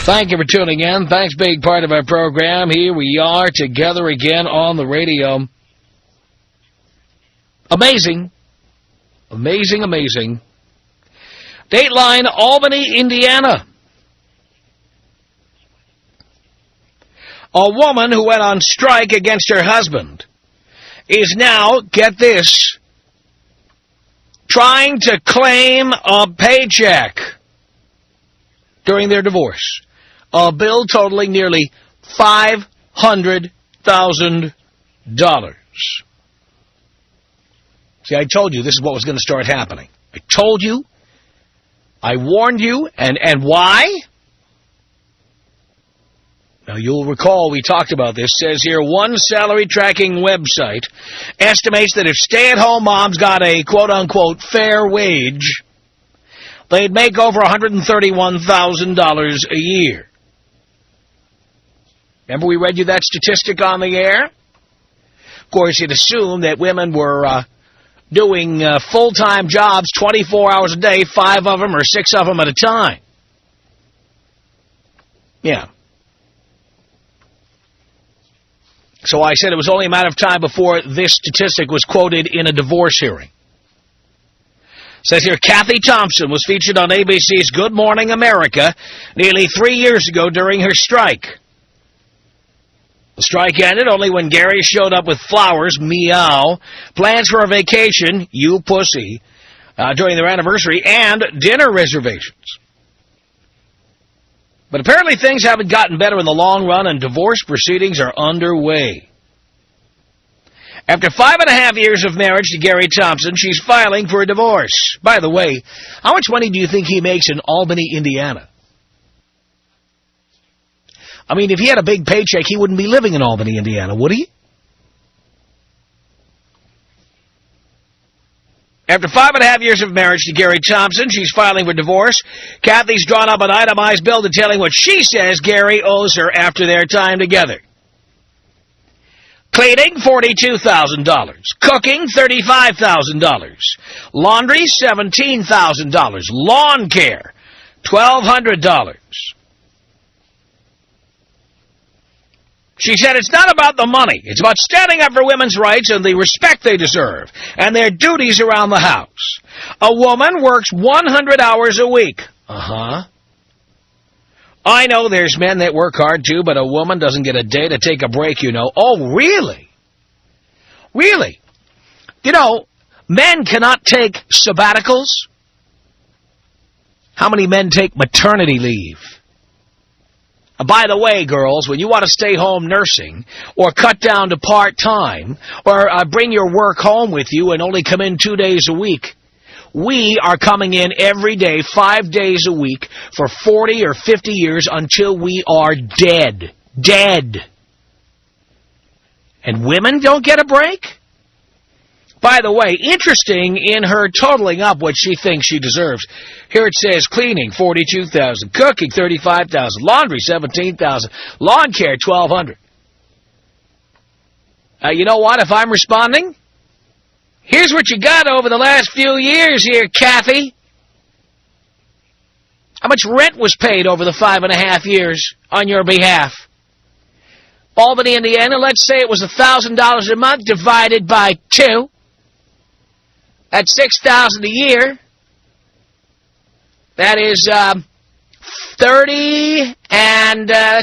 Thank you for tuning in. Thanks for being part of our program. Here we are together again on the radio. Amazing. Amazing, amazing. Dateline, Albany, Indiana. A woman who went on strike against her husband is now, get this, trying to claim a paycheck during their divorce. A bill totaling nearly $500,000. See, I told you this is what was going to start happening. I told you. I warned you. And why? Now, you'll recall we talked about this. It says here, one salary tracking website estimates that if stay-at-home moms got a quote-unquote fair wage, they'd make over $131,000 a year. Remember we read you that statistic on the air? Of course, it assumed that women were doing full-time jobs 24 hours a day, 5 of them or 6 of them at a time. Yeah. So I said it was only a matter of time before this statistic was quoted in a divorce hearing. It says here, Kathy Thompson was featured on ABC's Good Morning America nearly 3 years ago during her strike. The strike ended only when Gary showed up with flowers, meow, plans for a vacation, you pussy, during their anniversary, and dinner reservations. But apparently things haven't gotten better in the long run, and divorce proceedings are underway. After 5.5 years of marriage to Gary Thompson, she's filing for a divorce. By the way, how much money do you think he makes in Albany, Indiana? I mean, if he had a big paycheck, he wouldn't be living in Albany, Indiana, would he? After 5.5 years of marriage to Gary Thompson, she's filing for divorce. Kathy's drawn up an itemized bill detailing what she says Gary owes her after their time together. Cleaning, $42,000. Cooking, $35,000. Laundry, $17,000. Lawn care, $1,200. She said it's not about the money. It's about standing up for women's rights and the respect they deserve and their duties around the house. A woman works 100 hours a week. I know there's men that work hard, too, but a woman doesn't get a day to take a break, you know. Oh, really? Really? You know, men cannot take sabbaticals. How many men take maternity leave? By the way, girls, when you want to stay home nursing or cut down to part-time or bring your work home with you and only come in 2 days a week, we are coming in every day, 5 days a week for 40 or 50 years until we are dead. Dead. And women don't get a break? By the way, interesting in her totaling up what she thinks she deserves. Here it says cleaning, $42,000, cooking, $35,000, laundry, $17,000, lawn care, $1,200. You know what? If I'm responding, here's what you got over the last few years here, Kathy. How much rent was paid over the 5.5 years on your behalf? Albany, Indiana, let's say it was $1,000 a month divided by 2. That's $6,000 a year. That is that's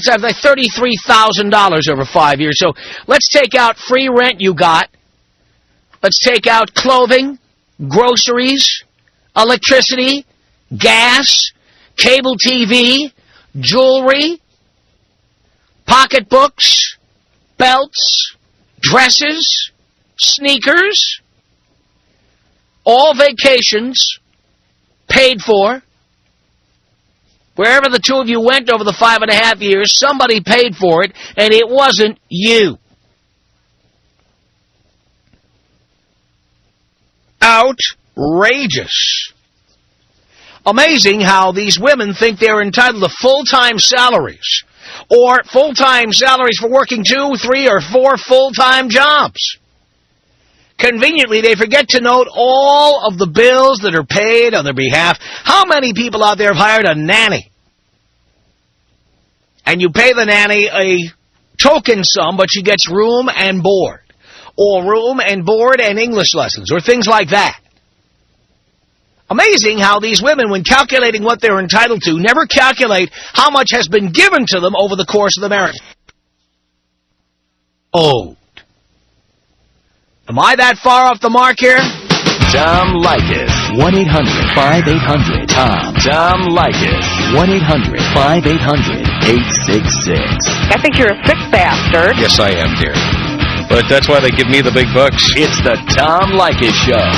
like $33,000 over 5 years. So let's take out free rent you got. Let's take out clothing, groceries, electricity, gas, cable TV, jewelry, pocketbooks, belts, dresses, sneakers, all vacations paid for. Wherever the two of you went over the 5.5 years, somebody paid for it, and it wasn't you. Outrageous. Amazing how these women think they're entitled to full-time salaries, or full-time salaries for working 2, 3, or 4 full-time jobs. Conveniently, they forget to note all of the bills that are paid on their behalf. How many people out there have hired a nanny? and you pay the nanny a token sum, but she gets room and board, or room and board and English lessons, or things like that. Amazing how these women, when calculating what they're entitled to, never calculate how much has been given to them over the course of the marriage. Oh. Am I that far off the mark here? Tom Leykis. 1-800-5800-TOM. Tom Leykis. 1-800-5800-866. I think you're a sick bastard. Yes, I am, dear. But that's why they give me the big bucks. It's the Tom Leykis Show.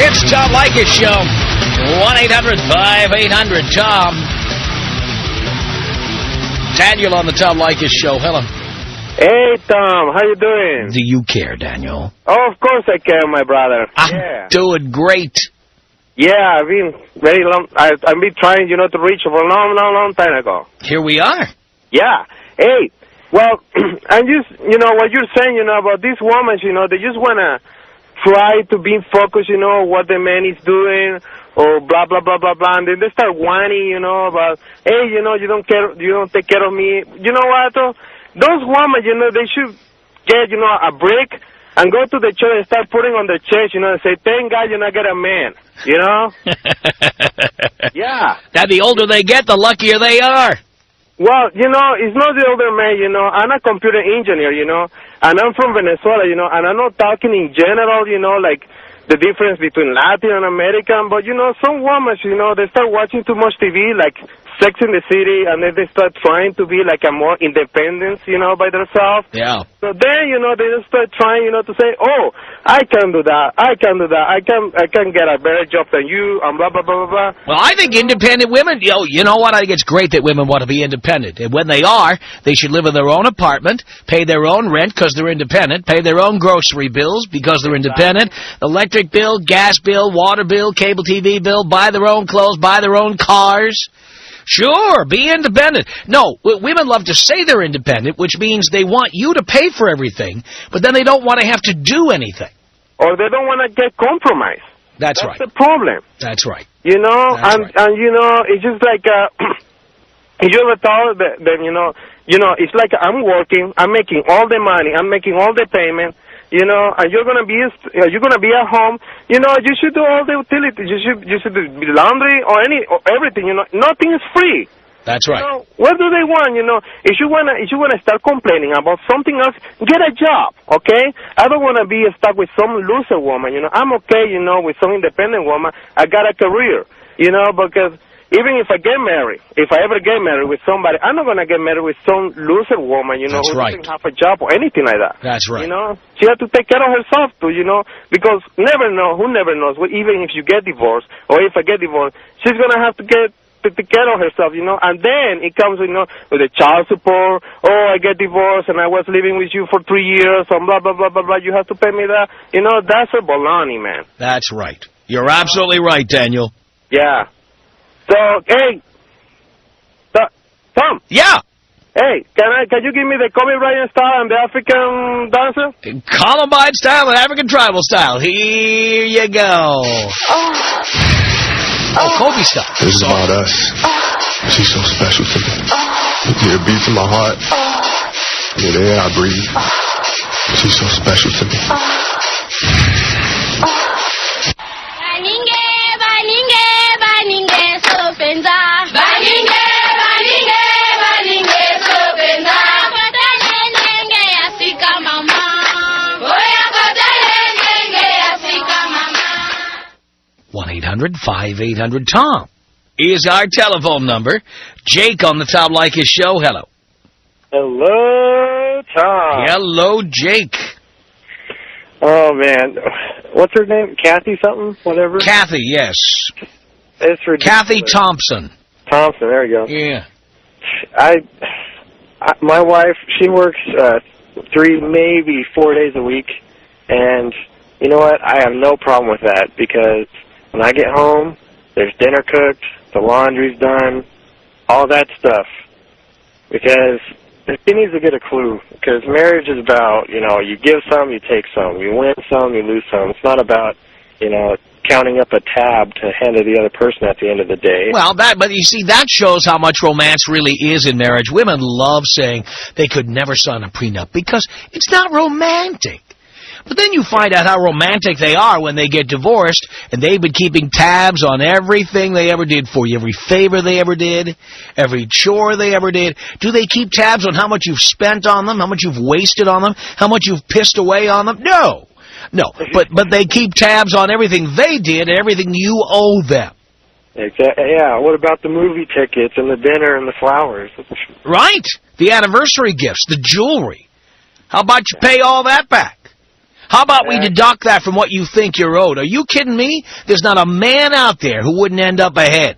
It's Tom Leykis Show. 1-800-5800-TOM. Daniel on the Tom Leykis Show. Hello. Hey, Tom. How you doing? Do you care, Daniel? Oh, of course I care, my brother. I'm doing great. Yeah, I've been very long. I've been trying, to reach for a long time ago. Here we are. Yeah. Hey, well, I'm just, what you're saying, about these women, they just want to try to be focused, what the man is doing, or blah, blah, blah, blah, blah, and then they start whining, about, hey, you don't take care of me. You know what, though? Those women, they should get, a break and go to the church and start putting on the chest, and say, thank God I get a man, Yeah. Now, the older they get, the luckier they are. Well, it's not the older man, I'm a computer engineer, and I'm from Venezuela, and I'm not talking in general, like the difference between Latin and American, but, some women, they start watching too much TV, like Sex in the City, and then they start trying to be like a more independent, by themselves. Yeah. So then, they just start trying, to say, oh, I can do that, I can get a better job than you, and blah, blah, blah, blah, blah. Well, I think independent women, you know what? I think it's great that women want to be independent. And when they are, they should live in their own apartment, pay their own rent because they're independent, pay their own grocery bills because they're independent, electric bill, gas bill, water bill, cable TV bill, buy their own clothes, buy their own cars. Sure, be independent. No, women love to say they're independent, which means they want you to pay for everything, but then they don't want to have to do anything. Or they don't want to get compromised. That's right. That's the problem. That's right. That's right. And it's just like, you ever thought that it's like I'm working, I'm making all the money, I'm making all the payment, and you're gonna be at home. You should do all the utilities. You should do laundry or everything. Nothing is free. That's right. What do they want? If you wanna start complaining about something else, get a job. Okay? I don't wanna be stuck with some loser woman. I'm okay. With some independent woman. I got a career. Because even if I ever get married with somebody, I'm not going to get married with some loser woman, who doesn't have a job or anything like that. That's right. She has to take care of herself too, because who never knows, even if you get divorced, or if I get divorced, she's going to have to take care of herself, and then it comes, with the child support. Oh, I get divorced and I was living with you for 3 years, and blah, blah, blah, blah, blah, you have to pay me that. That's a baloney, man. That's right. You're absolutely right, Daniel. Yeah. So, hey, Tom. Yeah. Hey, can you give me the Kobe Bryant style and the African dancer? Columbine style and African tribal style. Here you go. Oh, Kobe style. This is about us. She's so special to me. Yeah, it beats in my heart. Yeah, the air I breathe. She's so special to me. One 1-800-5800-TOM is our telephone number. Jake on the Tom Leykis Show. Hello. Hello, Tom. Hello, Jake. Oh, man. What's her name? Kathy something? Whatever? Kathy, yes. It's ridiculous. Kathy Thompson. Thompson, there you go. Yeah. My wife, she works 3, maybe 4 days a week, and you know what? I have no problem with that because when I get home, there's dinner cooked, the laundry's done, all that stuff. Because she needs to get a clue. Because marriage is about, you know, you give some, you take some. You win some, you lose some. It's not about, you know, counting up a tab to hand to the other person at the end of the day. Well, but you see, that shows how much romance really is in marriage. Women love saying they could never sign a prenup because it's not romantic. But then you find out how romantic they are when they get divorced, and they've been keeping tabs on everything they ever did for you, every favor they ever did, every chore they ever did. Do they keep tabs on how much you've spent on them, how much you've wasted on them, how much you've pissed away on them? No. No, but they keep tabs on everything they did and everything you owe them. Exactly. Yeah, what about the movie tickets and the dinner and the flowers? Right. The anniversary gifts, the jewelry. How about you pay all that back? How about we deduct that from what you think you're owed? Are you kidding me? There's not a man out there who wouldn't end up ahead.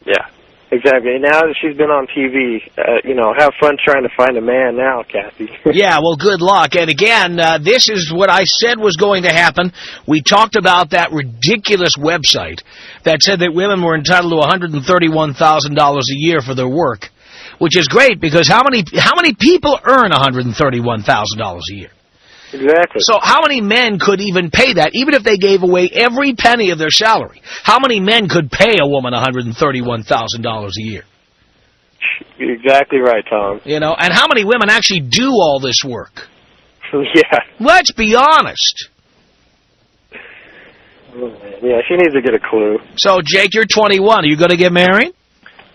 Yeah, exactly. Now that she's been on TV, you know, have fun trying to find a man now, Kathy. Yeah, well, good luck. And again, this is what I said was going to happen. We talked about that ridiculous website that said that women were entitled to $131,000 a year for their work, which is great because how many people earn $131,000 a year? Exactly. So how many men could even pay that, even if they gave away every penny of their salary? How many men could pay a woman $131,000 a year? You're exactly right, Tom. You know, and how many women actually do all this work? Yeah. Let's be honest. Yeah, she needs to get a clue. So, Jake, you're 21. Are you going to get married?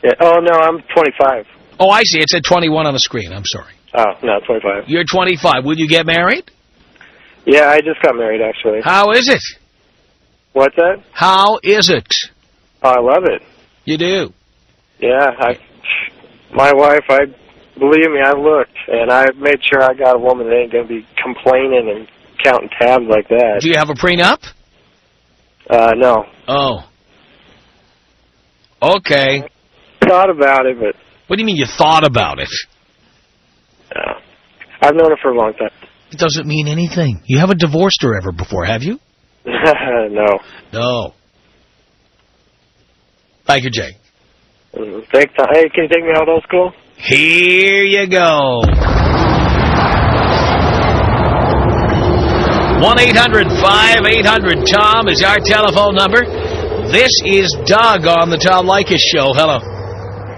Yeah. Oh, no, I'm 25. Oh, I see. It said 21 on the screen. I'm sorry. Oh, no, 25. You're 25. Will you get married? Yeah, I just got married, actually. How is it? What's that? How is it? Oh, I love it. You do? Yeah, my wife, believe me, I looked, and I made sure I got a woman that ain't going to be complaining and counting tabs like that. Do you have a prenup? No. Oh. Okay. I thought about it, but... What do you mean you thought about it? I've known her for a long time. It doesn't mean anything. You haven't divorced her ever before, have you? No. No. Thank you, Jake. Thanks, Tom. Hey, can you take me out old school? Here you go. 1-800-5800-TOM is our telephone number. This is Doug on the Tom Leykis Show. Hello.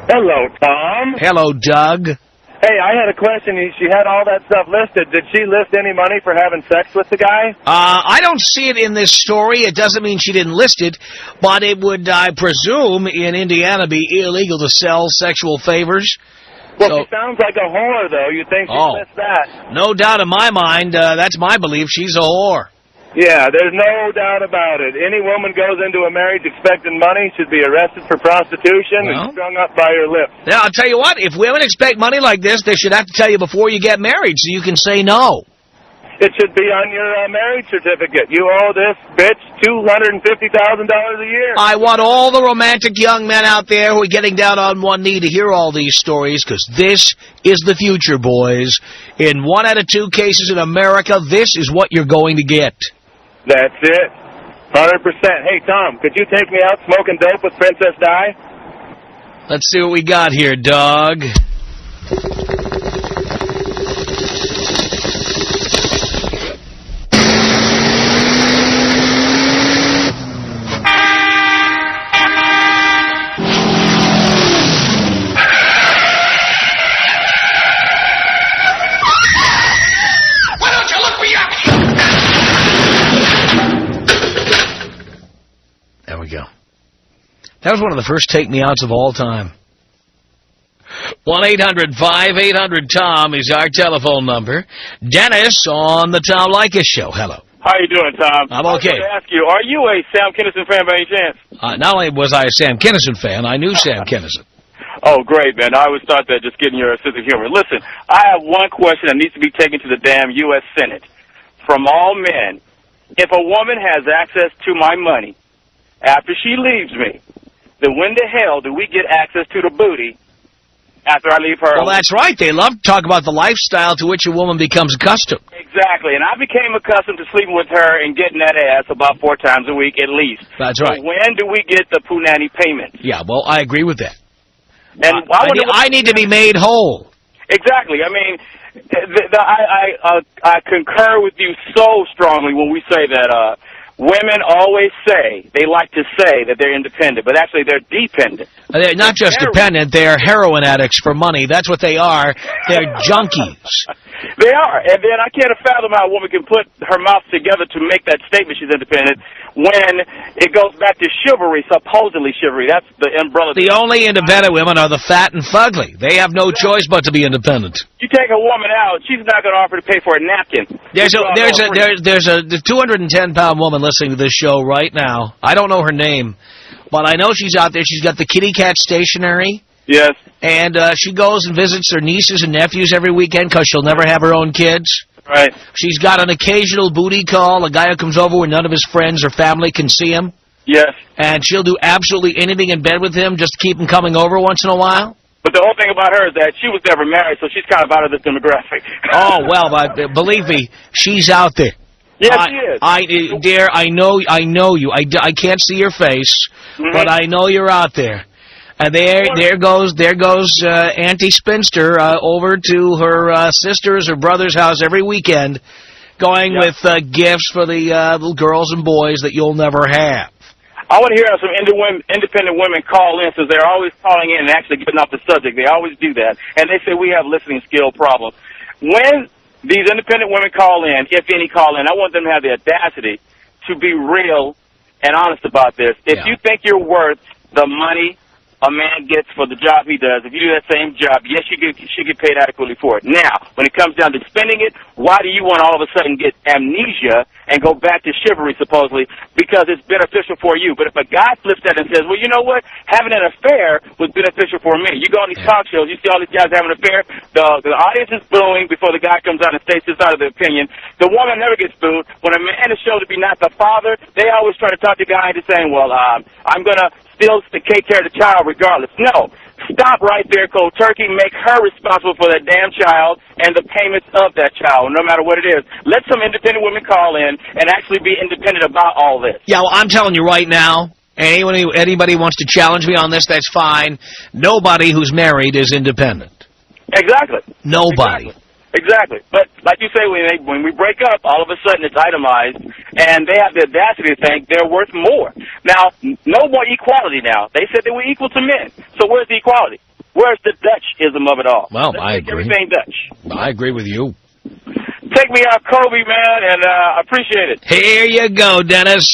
Hello, Tom. Hello, Doug. Hey, I had a question. She had all that stuff listed. Did she list any money for having sex with the guy? I don't see it in this story. It doesn't mean she didn't list it, but it would, I presume, in Indiana be illegal to sell sexual favors. Well, she sounds like a whore, though. You think she list that? No doubt in my mind. That's my belief. She's a whore. Yeah, there's no doubt about it. Any woman goes into a marriage expecting money should be arrested for prostitution and strung up by her lips. Now, I'll tell you what, if women expect money like this, they should have to tell you before you get married so you can say no. It should be on your marriage certificate. You owe this bitch $250,000 a year. I want all the romantic young men out there who are getting down on one knee to hear all these stories, because this is the future, boys. In 1 out of 2 cases in America, this is what you're going to get. That's it. 100%. Hey, Tom, could you take me out smoking dope with Princess Di? Let's see what we got here, Doug. That was one of the first take-me-outs of all time. 1-800-5800-TOM is our telephone number. Dennis on the Tom Leykis Show. Hello. How you doing, Tom? I'm okay. I was going to ask you, are you a Sam Kinison fan by any chance? Not only was I a Sam Kinison fan, I knew Sam Kinison. Oh, great, man. I always thought that just getting your sense of humor. Listen, I have one question that needs to be taken to the damn U.S. Senate. From all men, if a woman has access to my money after she leaves me, then when the hell do we get access to the booty after I leave her. Well, that's right. They love to talk about the lifestyle to which a woman becomes accustomed. Exactly, and I became accustomed to sleeping with her and getting that ass about 4 times a week at least. That's right. So when do we get the punani payment? Yeah, well, I agree with that. And I need to be made whole. Exactly. I mean, I concur with you so strongly when we say that women always say, they like to say that they're independent, but actually they're dependent. They're not just dependent, they're heroin addicts for money. That's what they are. They're junkies. They are. And then I can't fathom how a woman can put her mouth together to make that statement she's independent when it goes back to chivalry, supposedly chivalry. That's the umbrella. The only independent women are the fat and fugly. They have no choice but to be independent. You take a woman out, she's not going to offer to pay for a napkin. There's a 210-pound woman listening to this show right now. I don't know her name, but I know she's out there. She's got the kitty cat stationery. Yes. And she goes and visits her nieces and nephews every weekend because she'll never have her own kids. Right. She's got an occasional booty call, a guy who comes over where none of his friends or family can see him. Yes. And she'll do absolutely anything in bed with him just to keep him coming over once in a while. But the whole thing about her is that she was never married, so she's kind of out of this demographic. Oh, well, but believe me, she's out there. Yes, she is. Dear, I know you. I can't see your face, but I know you're out there. And there goes Auntie Spinster over to her sister's or brother's house every weekend, going with gifts for the little girls and boys that you'll never have. I want to hear some independent women call in, since they're always calling in and actually getting off the subject. They always do that, and they say we have listening skill problems. When these independent women call in, if any call in, I want them to have the audacity to be real and honest about this. If you think you're worth the money a man gets for the job he does, if you do that same job, yes, you should get paid adequately for it. Now, when it comes down to spending it, why do you want to all of a sudden get amnesia and go back to chivalry, supposedly, because it's beneficial for you? But if a guy flips that and says, well, you know what, having an affair was beneficial for me. You go on these talk shows, you see all these guys having an affair, the audience is booing before the guy comes out and states his side of the opinion. The woman never gets booed. When a man is shown to be not the father, they always try to talk the guy into saying, well, I'm going to still take care of the child regardless. No. Stop right there, cold turkey. Make her responsible for that damn child and the payments of that child, no matter what it is. Let some independent women call in and actually be independent about all this. Yeah, well, I'm telling you right now, anybody wants to challenge me on this, that's fine. Nobody who's married is independent. Exactly. Nobody. Exactly. But like you say, when we break up, all of a sudden it's itemized, and they have the audacity to think they're worth more. Now, no more equality now. They said they were equal to men. So where's the equality? Where's the Dutch-ism of it all? Well, I agree. Everything Dutch. I agree with you. Take me out, Kobe, man, and I appreciate it. Here you go, Dennis.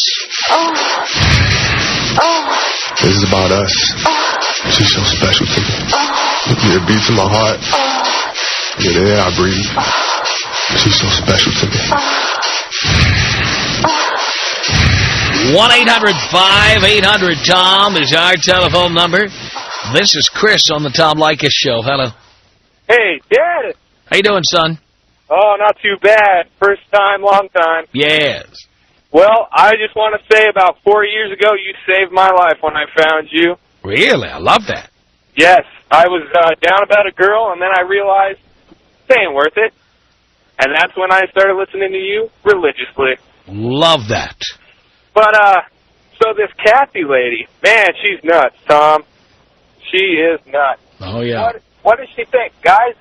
This is about us. She's so special to me. Yeah, it beats in my heart. Yeah, the air I breathe. She's so special to me. 1-800-5800-TOM is our telephone number. This is Chris on the Tom Leykis Show. Hello. Hey, Dad. How you doing, son? Oh, not too bad. First time, long time. Yes. Well, I just want to say about 4 years ago, you saved my life when I found you. Really? I love that. Yes. I was down about a girl, and then I realized it ain't worth it. And that's when I started listening to you religiously. Love that. But, so this Kathy lady, man, she's nuts, Tom. She is nuts. Oh, yeah. What does she think? Guys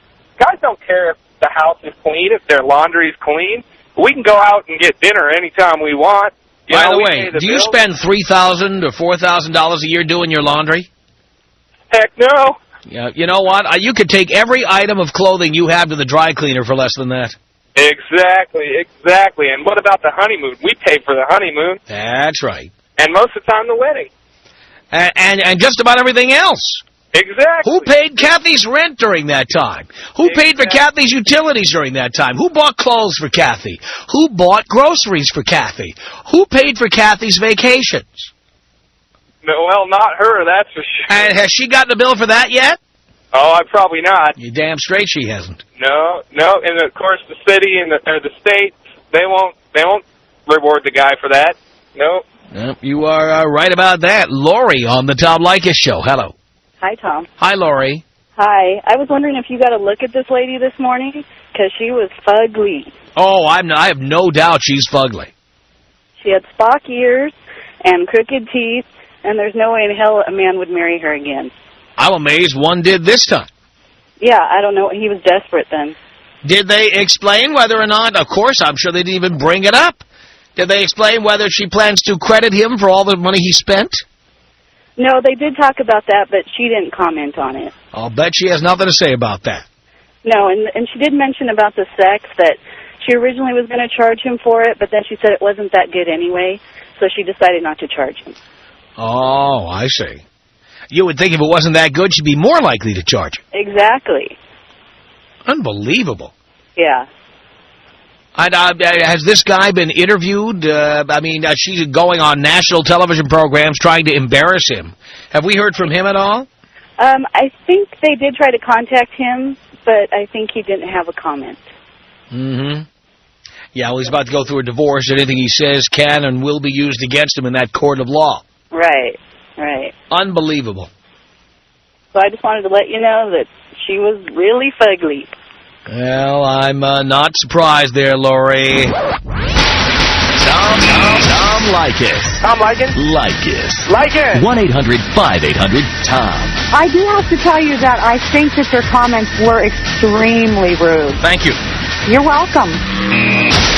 don't care if the house is clean, if their laundry is clean. We can go out and get dinner anytime we want. By the way, do you spend $3,000 or $4,000 a year doing your laundry? Heck no. Yeah, you know what? You could take every item of clothing you have to the dry cleaner for less than that. Exactly. And what about the honeymoon? We pay for the honeymoon. That's right. And most of the time, the wedding. And just about everything else. Exactly. Who paid Kathy's rent during that time? Who paid for Kathy's utilities during that time? Who bought clothes for Kathy? Who bought groceries for Kathy? Who paid for Kathy's vacations? No, well, not her, that's for sure. And has she gotten a bill for that yet? Oh, probably not. You're damn straight she hasn't. No. And of course the city and the state, they won't reward the guy for that. No. Yep, you are right about that. Lori on the Tom Leykis Show. Hello. Hi, Tom. Hi, Lori. Hi. I was wondering if you got a look at this lady this morning, because she was fugly. Oh, I have no doubt she's fugly. She had Spock ears and crooked teeth, and there's no way in hell a man would marry her again. I'm amazed one did this time. Yeah, I don't know. He was desperate then. Did they explain whether or not, of course, I'm sure they didn't even bring it up. Did they explain whether she plans to credit him for all the money he spent? No, they did talk about that, but she didn't comment on it. I'll bet she has nothing to say about that. No, and she did mention about the sex, that she originally was going to charge him for it, but then she said it wasn't that good anyway, so she decided not to charge him. Oh, I see. You would think if it wasn't that good, she'd be more likely to charge him. Exactly. Unbelievable. Yeah. Has this guy been interviewed? She's going on national television programs trying to embarrass him. Have we heard from him at all? I think they did try to contact him, but I think he didn't have a comment. Mm-hmm. Yeah, well, he's about to go through a divorce. Anything he says can and will be used against him in that court of law. Right, right. Unbelievable. So I just wanted to let you know that she was really fugly. Well, I'm not surprised there, Lori. Tom Leykis. Tom Leykis? Leykis. Leykis! 1-800-5800-TOM. I do have to tell you that I think that your comments were extremely rude. Thank you. You're welcome.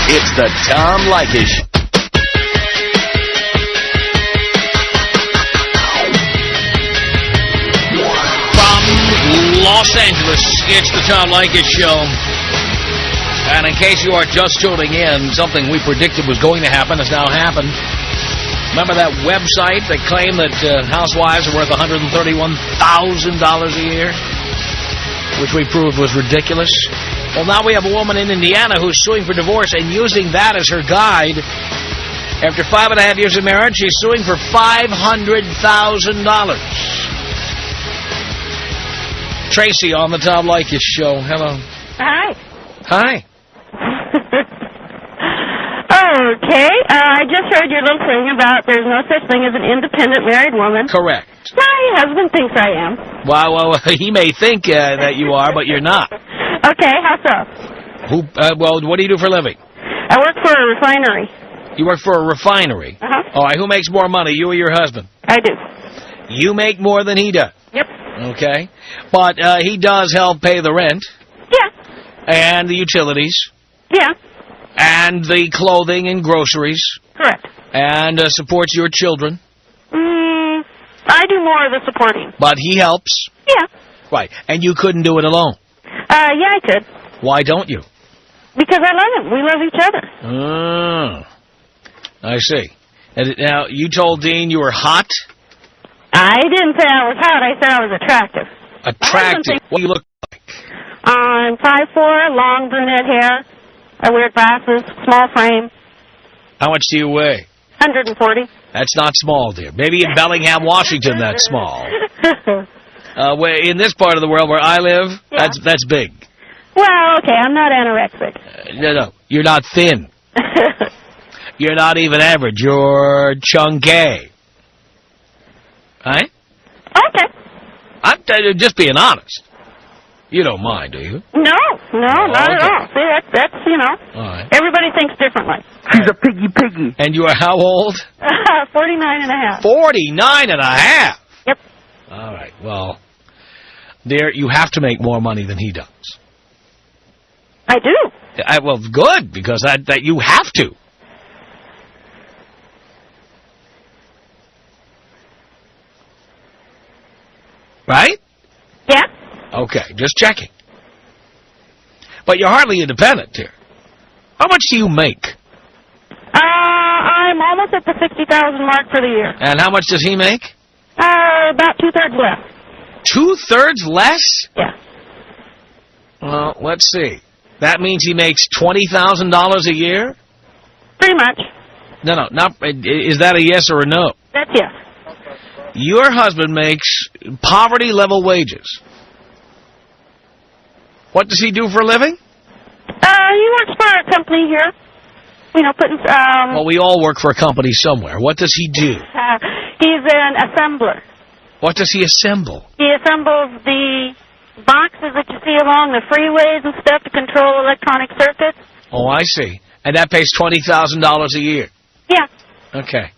It's the Tom Leykis Show. Los Angeles, it's the Tom Leykis Show. And in case you are just tuning in, something we predicted was going to happen has now happened. Remember that website that claimed that housewives are worth $131,000 a year? Which we proved was ridiculous. Well, now we have a woman in Indiana who's suing for divorce and using that as her guide. After 5.5 years of marriage, she's suing for $500,000. Tracy on the Tom Leykis Show. Hello. Hi. Hi. Okay. I just heard your little thing about there's no such thing as an independent married woman. Correct. My husband thinks I am. Well, he may think that you are, but you're not. Okay, how so? Well, what do you do for a living? I work for a refinery. You work for a refinery? Uh-huh. All right, who makes more money, you or your husband? I do. You make more than he does? Yep. Okay. But he does help pay the rent. Yeah. And the utilities. Yeah. And the clothing and groceries. Correct. And supports your children. I do more of the supporting. But he helps. Yeah. Right. And you couldn't do it alone. Yeah, I could. Why don't you? Because I love him. We love each other. I see. And now, you told Dean you were hot? I didn't say I was hot. I said I was attractive. Attractive? What do you look like? I'm 5'4", long brunette hair. I wear glasses, small frame. How much do you weigh? 140. That's not small, dear. Maybe in Bellingham, Washington, that's small. In this part of the world where I live, yeah. that's big. Well, okay, I'm not anorexic. No, you're not thin. You're not even average. You're chunky. Right? Okay. I'm just being honest. You don't mind, do you? No, not at all. See, that's you know. All right. Everybody thinks differently. She's a piggy. And you are how old? 49 and a half. 49 and a half? Yep. All right, well, dear, you have to make more money than he does. I do. Well, good, because that you have to. Right? Yeah. Okay, just checking. But you're hardly independent here. How much do you make? I'm almost at the 60,000 mark for the year. And how much does he make? About 2/3 less. 2/3 less? Yeah. Well, let's see. That means he makes $20,000 a year? Pretty much. No, not. Is that a yes or a no? That's yes. Your husband makes poverty-level wages. What does he do for a living? He works for a company here. You know, putting... Well, we all work for a company somewhere. What does he do? He's an assembler. What does he assemble? He assembles the boxes that you see along the freeways and stuff to control electronic circuits. Oh, I see. And that pays $20,000 a year? Yeah. Okay.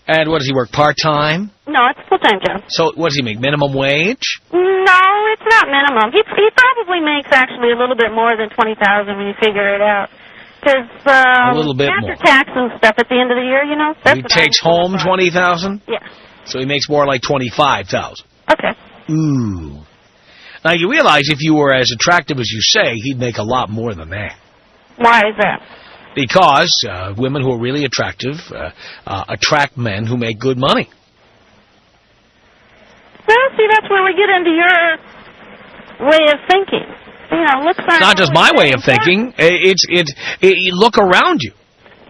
And what, does he work part-time? No, it's a full-time job. So what does he make, minimum wage? No, it's not minimum. He probably makes actually a little bit more than $20,000 when you figure it out. Because a little bit after more. tax and stuff at the end of the year, you know. That's He takes home $20,000? Yeah. So he makes more like $25,000. Okay. Ooh. Now, you realize if you were as attractive as you say, he'd make a lot more than that. Why is that? Because women who are really attractive attract men who make good money. Well, see, that's where we get into your way of thinking. You know, looks like... It's not just my way of thinking. You look around you.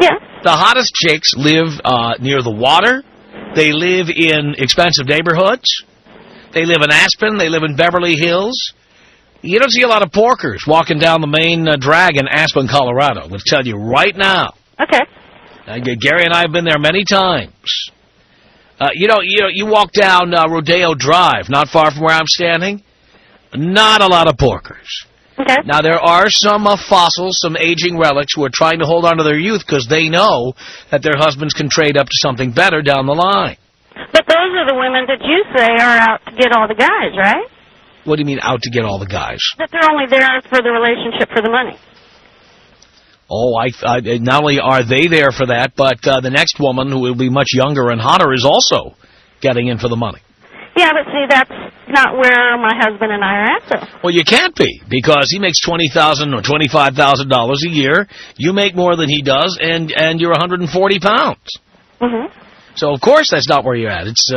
Yeah. The hottest chicks live near the water. They live in expensive neighborhoods. They live in Aspen. They live in Beverly Hills. You don't see a lot of porkers walking down the main drag in Aspen, Colorado. I'm going to tell you right now. Okay. Gary and I have been there many times. You walk down Rodeo Drive, not far from where I'm standing. Not a lot of porkers. Okay. Now, there are some fossils, some aging relics who are trying to hold on to their youth because they know that their husbands can trade up to something better down the line. But those are the women that you say are out to get all the guys, right? What do you mean, out to get all the guys? That they're only there for the relationship for the money. Oh, not only are they there for that, but the next woman, who will be much younger and hotter, is also getting in for the money. Yeah, but see, that's not where my husband and I are at, though. Well, you can't be, because he makes $20,000 or $25,000 a year. You make more than he does, and you're 140 pounds. Mm-hmm. So, of course, that's not where you're at. It's,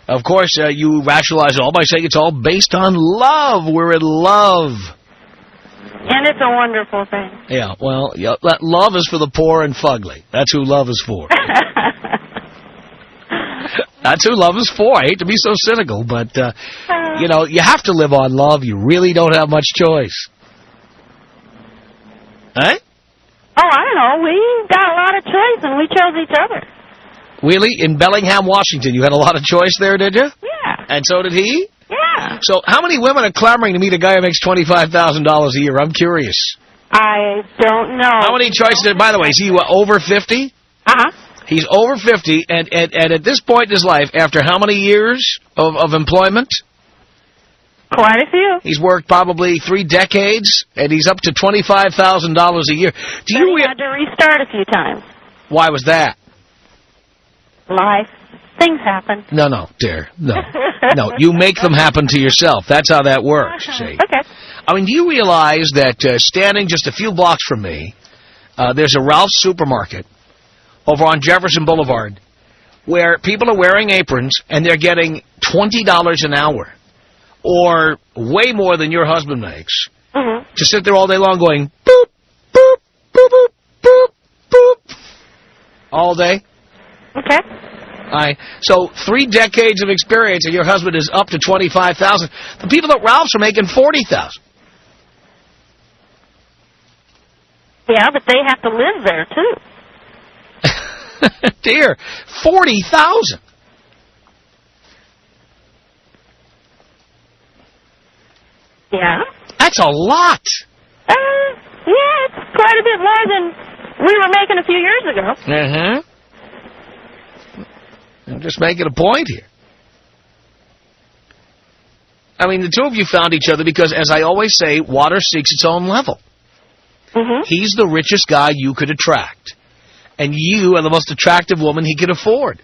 of course, you rationalize it all by saying it's all based on love. We're in love. And it's a wonderful thing. Yeah, well, love is for the poor and fugly. That's who love is for. That's who love is for. I hate to be so cynical, but, you have to live on love. You really don't have much choice. Eh? Oh, I don't know. We got a lot of choice, and we chose each other. Really? In Bellingham, Washington, you had a lot of choice there, did you? Yeah. And so did he? Yeah. So how many women are clamoring to meet a guy who makes $25,000 a year? I'm curious. I don't know. How many choices? By the way, is he over 50? Uh-huh. He's over 50, and at this point in his life, after how many years of employment? Quite a few. He's worked probably 3 decades, and he's up to $25,000 a year. He had to restart a few times. Why was that? Life. Things happen. No, dear. No. No, you make them happen to yourself. That's how that works, see. Okay. I mean, do you realize that standing just a few blocks from me, there's a Ralph's supermarket over on Jefferson Boulevard where people are wearing aprons and they're getting $20 an hour, or way more than your husband makes, to sit there all day long going, boop, boop, boop, boop, boop, boop, all day. Okay. So 3 decades of experience, and your husband is up to $25,000. The people at Ralph's are making $40,000. Yeah, but they have to live there, too. Dear, $40,000. Yeah. That's a lot. Yeah, it's quite a bit more than we were making a few years ago. I'm just making a point here. I mean, the two of you found each other because, as I always say, water seeks its own level. He's the richest guy you could attract, and you are the most attractive woman he could afford.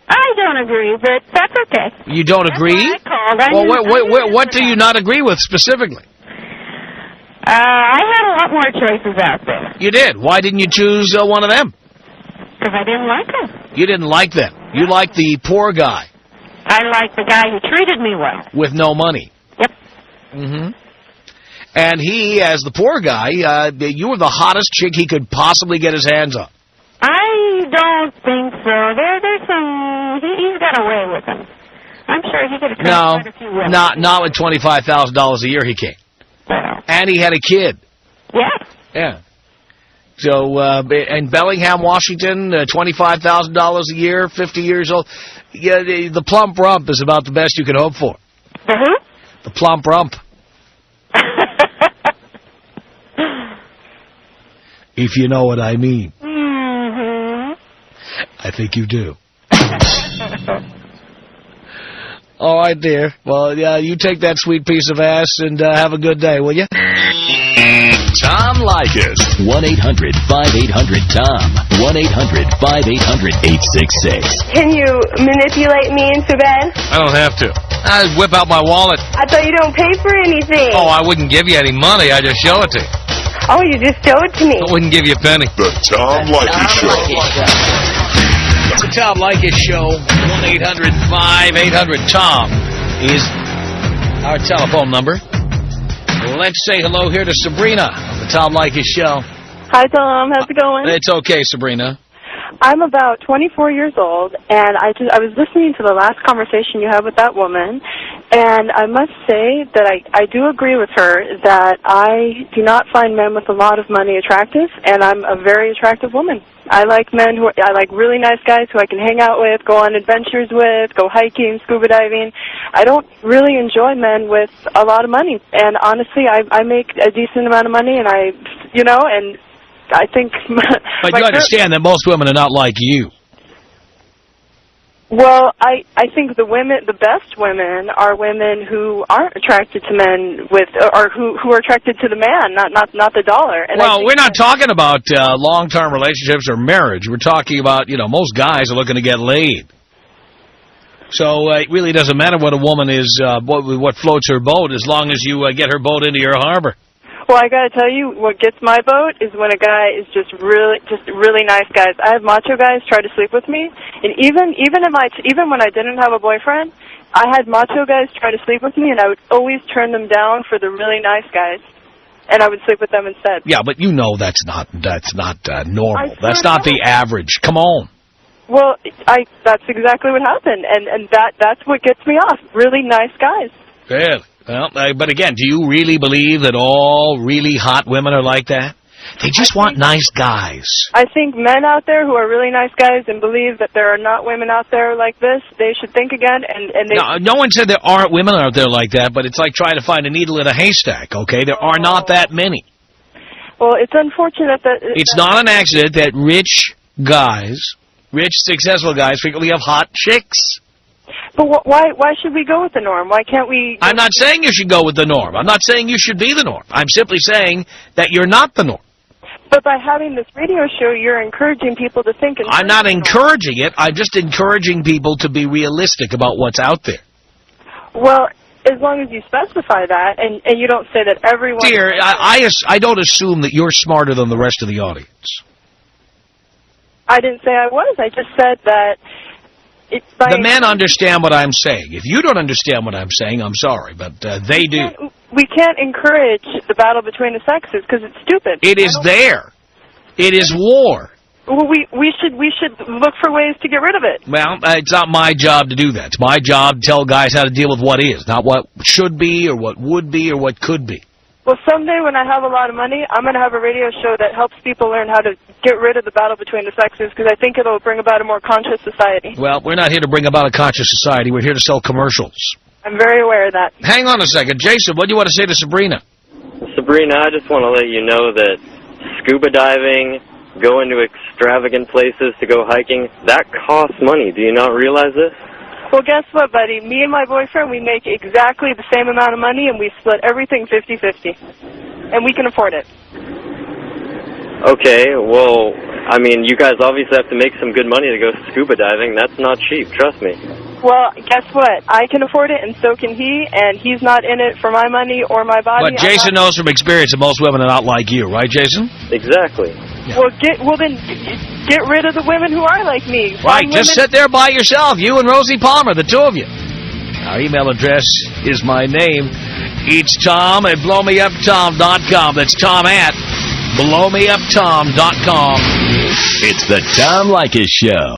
I don't agree, but that's okay. You don't agree? That's why I called. Well, what do you not agree with specifically? I had a lot more choices out there. You did. Why didn't you choose one of them? Because I didn't like them. You didn't like them. You liked the poor guy. I liked the guy who treated me well. With no money. Yep. And he, as the poor guy, you were the hottest chick he could possibly get his hands on. I don't think so. There's some... He's got away with them. I'm sure he could have tried quite a few women. Not with $25,000 a year he can't. Well. And he had a kid. Yeah. Yeah. So, in Bellingham, Washington, $25,000 a year, 50 years old. Yeah, the plump rump is about the best you can hope for. Mm-hmm. The plump rump. If you know what I mean. Mm-hmm. I think you do. All right, dear. Well, yeah, you take that sweet piece of ass and have a good day, will you? Tom Leykis. 1-800-5800-TOM. 1-800-5800-866. Can you manipulate me into bed? I don't have to. I whip out my wallet. I thought you don't pay for anything. Oh, I wouldn't give you any money. I just show it to you. Oh, you just show it to me. I wouldn't give you a penny. The Tom Leykis Show. The Tom Leykis Show. 1-800-5800-TOM is our telephone number. Let's say hello here to Sabrina on the Tom Leykis Show. Hi, Tom. How's it going? It's okay, Sabrina. I'm about 24 years old, and I was listening to the last conversation you had with that woman, and I must say that I do agree with her that I do not find men with a lot of money attractive, and I'm a very attractive woman. I like men I like really nice guys who I can hang out with, go on adventures with, go hiking, scuba diving. I don't really enjoy men with a lot of money, and honestly, I make a decent amount of money, and and I think... But you understand that most women are not like you. Well, I think the best women are women who aren't attracted to men or who are attracted to the man, not the dollar. And well, we're not talking about long-term relationships or marriage. We're talking about, most guys are looking to get laid. So it really doesn't matter what a woman is, what floats her boat, as long as you get her boat into your harbor. Well, I got to tell you, what gets my boat is when a guy is just really nice guys. I have macho guys try to sleep with me, and even when I didn't have a boyfriend, I had macho guys try to sleep with me, and I would always turn them down for the really nice guys, and I would sleep with them instead. Yeah, but that's not normal. That's not the average. Come on. Well, that's exactly what happened, and that's what gets me off. Really nice guys. Really? Well, but again, do you really believe that all really hot women are like that? They just want nice guys. I think men out there who are really nice guys and believe that there are not women out there like this, they should think again. No one said there aren't women out there like that, but it's like trying to find a needle in a haystack, okay? There are not that many. Well, it's unfortunate that... It's not an accident that rich, successful guys frequently have hot chicks. But why should we go with the norm? Why can't we... I'm not saying you should go with the norm. I'm not saying you should be the norm. I'm simply saying that you're not the norm. But by having this radio show, you're encouraging people to think... I'm not encouraging it. I'm just encouraging people to be realistic about what's out there. Well, as long as you specify that, and you don't say that everyone... Dear, I don't assume that you're smarter than the rest of the audience. I didn't say I was. I just said that... The men understand what I'm saying. If you don't understand what I'm saying, I'm sorry, but they do. We can't encourage the battle between the sexes because it's stupid. It is there. It is war. Well, we should look for ways to get rid of it. Well, it's not my job to do that. It's my job to tell guys how to deal with what is, not what should be or what would be or what could be. Well, someday when I have a lot of money, I'm going to have a radio show that helps people learn how to get rid of the battle between the sexes because I think it'll bring about a more conscious society. Well, we're not here to bring about a conscious society. We're here to sell commercials. I'm very aware of that. Hang on a second. Jason, what do you want to say to Sabrina? Sabrina, I just want to let you know that scuba diving, going to extravagant places to go hiking, that costs money. Do you not realize this? Well, guess what, buddy? Me and my boyfriend, we make exactly the same amount of money, and we split everything 50-50. And we can afford it. Okay, well, I mean, you guys obviously have to make some good money to go scuba diving. That's not cheap, trust me. Well, guess what? I can afford it, and so can he, and he's not in it for my money or my body. But Jason knows from experience that most women are not like you, right, Jason? Exactly. Yeah. Well, then get rid of the women who are like me. Right, just sit there by yourself, you and Rosie Palmer, the two of you. Our email address is my name. It's Tom at blowmeuptom.com. That's Tom at blowmeuptom.com. It's the Tom Leykis Show.